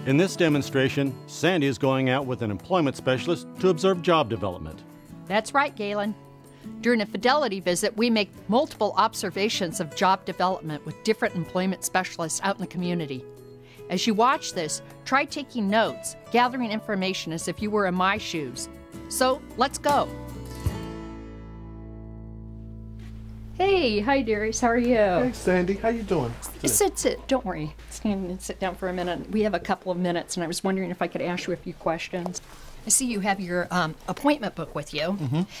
In this demonstration, Sandy is going out with an employment specialist to observe job development. That's right, Galen. During a Fidelity visit, we make multiple observations of job development with different employment specialists out in the community. As you watch this, try taking notes, gathering information as if you were in my shoes. So, let's go. Hey, hi Darius, how are you? Hey Sandy, how you doing? Sit. Don't worry. Stand and sit down for a minute. We have a couple of minutes, and I was wondering if I could ask you a few questions. I see you have your appointment book with you,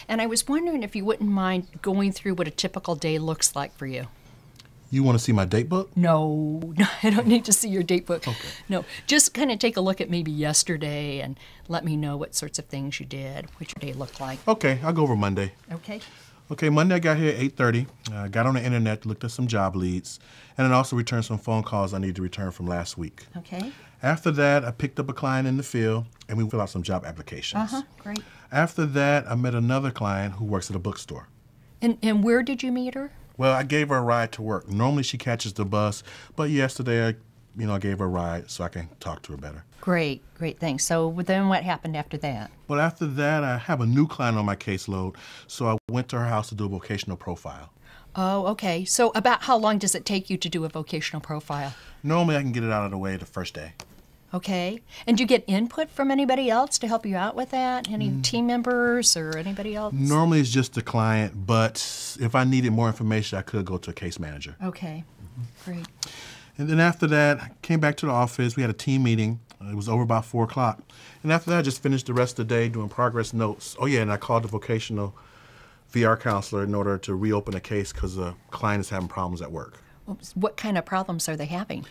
and I was wondering if you wouldn't mind going through what a typical day looks like for you. You want to see my date book? No, I don't need to see your date book. Okay. No, just kind of take a look at maybe yesterday and let me know what sorts of things you did, what your day looked like. Okay, I'll go over Monday. Okay. Okay, Monday I got here at 8:30. I got on the internet, looked at some job leads, and then also returned some phone calls I need to return from last week. Okay. After that, I picked up a client in the field, and we filled out some job applications. Great. After that, I met another client who works at a bookstore. And where did you meet her? Well, I gave her a ride to work. Normally she catches the bus, but yesterday I gave her a ride so I can talk to her better. Great, thanks. So then what happened after that? Well, after that, I have a new client on my caseload, so I went to her house to do a vocational profile. Oh, okay. So about how long does it take you to do a vocational profile? Normally I can get it out of the way the first day. Okay. And do you get input from anybody else to help you out with that? Any team members or anybody else? Normally it's just the client, but if I needed more information, I could go to a case manager. Okay, great. And then after that, I came back to the office. We had a team meeting. It was over about 4 o'clock. And after that, I just finished the rest of the day doing progress notes. Oh yeah, and I called the vocational VR counselor in order to reopen a case because the client is having problems at work. What kind of problems are they having?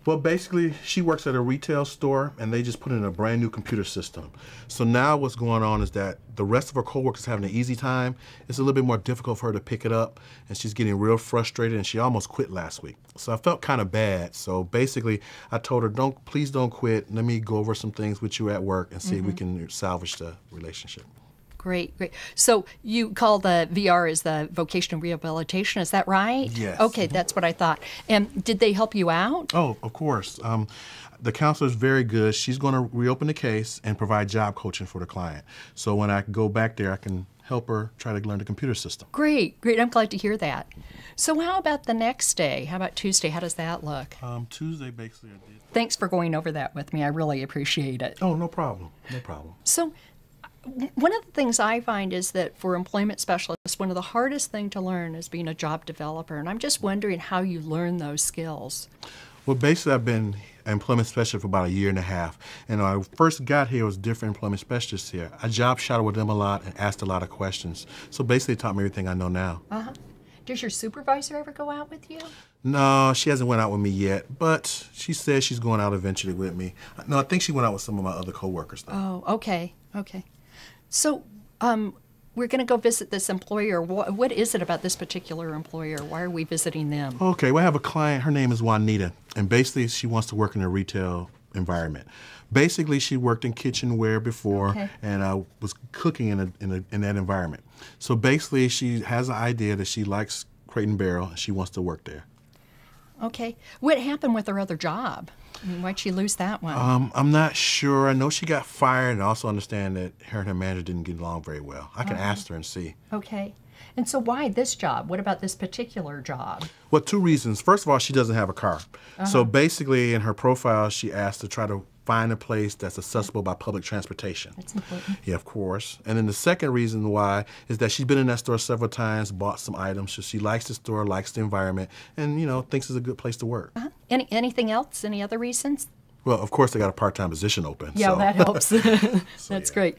Well, basically, she works at a retail store, and they just put in a brand new computer system. So now what's going on is that the rest of her coworkers having an easy time. It's a little bit more difficult for her to pick it up, and she's getting real frustrated, and she almost quit last week. So I felt kind of bad. So basically, I told her, please don't quit. Let me go over some things with you at work and see if we can salvage the relationship. Great. So you call the VR as the vocational rehabilitation, is that right? Yes. Okay, that's what I thought. And did they help you out? Oh, of course. The counselor is very good. She's going to reopen the case and provide job coaching for the client. So when I go back there, I can help her try to learn the computer system. Great. I'm glad to hear that. So how about the next day? How about Tuesday? How does that look? Tuesday, basically, I did. Thanks for going over that with me. I really appreciate it. Oh, no problem. So one of the things I find is that for employment specialists, one of the hardest things to learn is being a job developer. And I'm just wondering how you learn those skills. Well, basically, I've been an employment specialist for about 1.5 years. And when I first got here, it was different employment specialists here. I job shadowed with them a lot and asked a lot of questions. So basically, it taught me everything I know now. Does your supervisor ever go out with you? No, she hasn't went out with me yet, but she says she's going out eventually with me. No, I think she went out with some of my other coworkers, though. Oh, okay. So, we're going to go visit this employer. What is it about this particular employer? Why are we visiting them? Okay, we have a client. Her name is Juanita, and basically she wants to work in a retail environment. Basically, she worked in kitchenware before, and was cooking in that environment. So basically, she has an idea that she likes Crate and Barrel, and she wants to work there. Okay. What happened with her other job? I mean, why'd she lose that one? I'm not sure. I know she got fired, and I also understand that her and her manager didn't get along very well. I can ask her and see. Okay. And so why this job? What about this particular job? Well, 2 reasons. First of all, she doesn't have a car. So basically, in her profile, she asked to try to find a place that's accessible by public transportation. That's important. Yeah, of course. And then the second reason why is that she's been in that store several times, bought some items, so she likes the store, likes the environment, and, thinks it's a good place to work. Anything else? Any other reasons? Well, of course, they got a part-time position open. Yeah, so. that helps. That's yeah. great.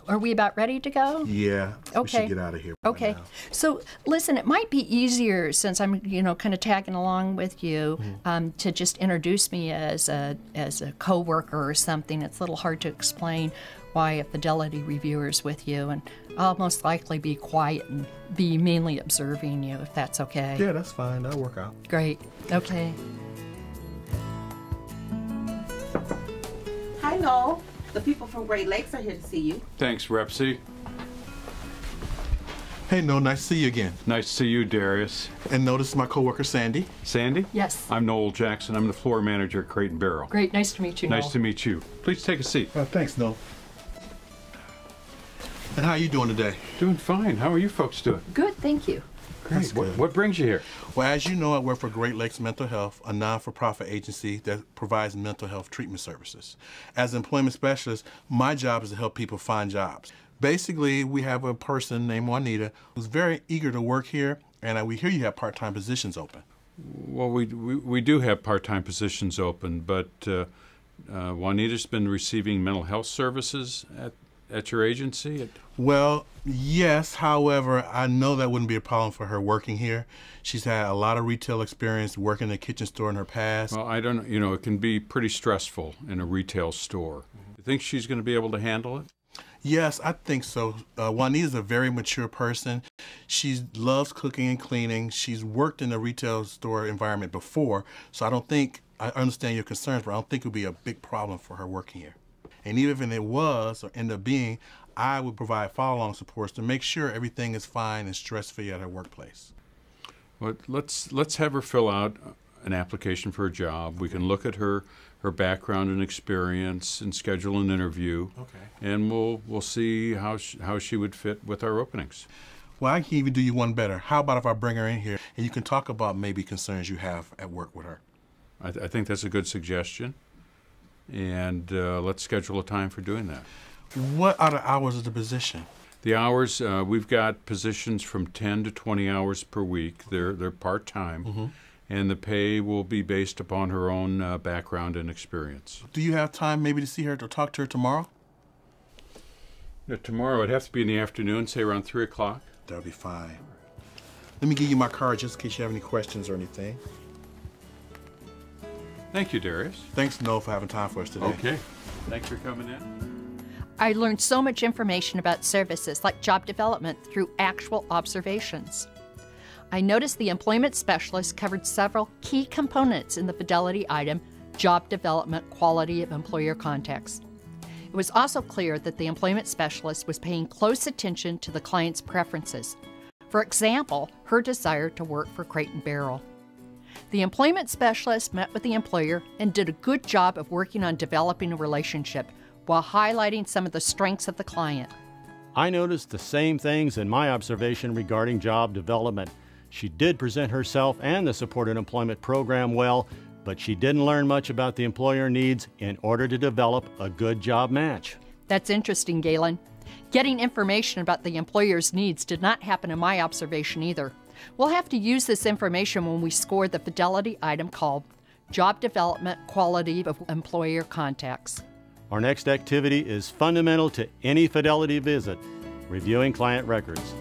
Are we about ready to go? Yeah. Okay. We should get out of here. Okay. Now. So, listen, it might be easier since I'm, kind of tagging along with you, to just introduce me as a coworker or something. It's a little hard to explain why a Fidelity reviewer is with you, and I'll most likely be quiet and be mainly observing you, if that's okay. Yeah, that's fine. That'll work out. Great. Okay. Hi, Noel. The people from Great Lakes are here to see you. Thanks, Repsy. Hey, No, nice to see you again. Nice to see you, Darius. And notice my coworker, Sandy. Sandy? Yes. I'm Noel Jackson. I'm the floor manager at Crate & Barrel. Great. Nice to meet you, Noel. Nice to meet you. Please take a seat. Thanks, No. And how are you doing today? Doing fine. How are you folks doing? Good, thank you. That's Great. good. What brings you here? Well, as you know, I work for Great Lakes Mental Health, a non-for-profit agency that provides mental health treatment services. As an employment specialist, my job is to help people find jobs. Basically, we have a person named Juanita who's very eager to work here, and we hear you have part-time positions open. Well, we do have part-time positions open, but Juanita's been receiving mental health services at your agency? Well, yes. However, I know that wouldn't be a problem for her working here. She's had a lot of retail experience working in a kitchen store in her past. Well, I don't, it can be pretty stressful in a retail store. You think she's going to be able to handle it? Yes, I think so. Juanita's a very mature person. She loves cooking and cleaning. She's worked in a retail store environment before, so I understand your concerns, but I don't think it would be a big problem for her working here. And even if it was or ended up being, I would provide follow-along supports to make sure everything is fine and stress-free at her workplace. Well, let's have her fill out an application for a job. We can look at her background and experience and schedule an interview. Okay. And we'll see how she would fit with our openings. Well, I can even do you one better. How about if I bring her in here and you can talk about maybe concerns you have at work with her? I think that's a good suggestion. And let's schedule a time for doing that. What are the hours of the position? The hours, we've got positions from 10 to 20 hours per week. They're part-time, and the pay will be based upon her own background and experience. Do you have time maybe to see her, to talk to her tomorrow? Tomorrow, it'd have to be in the afternoon, say around 3 o'clock. That'll be fine. Let me give you my card just in case you have any questions or anything. Thank you, Darius. Thanks, Noel, for having time for us today. Okay. Thanks for coming in. I learned so much information about services like job development through actual observations. I noticed the employment specialist covered several key components in the Fidelity item, job development quality of employer contacts. It was also clear that the employment specialist was paying close attention to the client's preferences. For example, her desire to work for Crate & Barrel. The employment specialist met with the employer and did a good job of working on developing a relationship while highlighting some of the strengths of the client. I noticed the same things in my observation regarding job development. She did present herself and the supported employment program well, but she didn't learn much about the employer needs in order to develop a good job match. That's interesting, Galen. Getting information about the employer's needs did not happen in my observation either. We'll have to use this information when we score the Fidelity item called Job Development Quality of Employer Contacts. Our next activity is fundamental to any Fidelity visit, reviewing client records.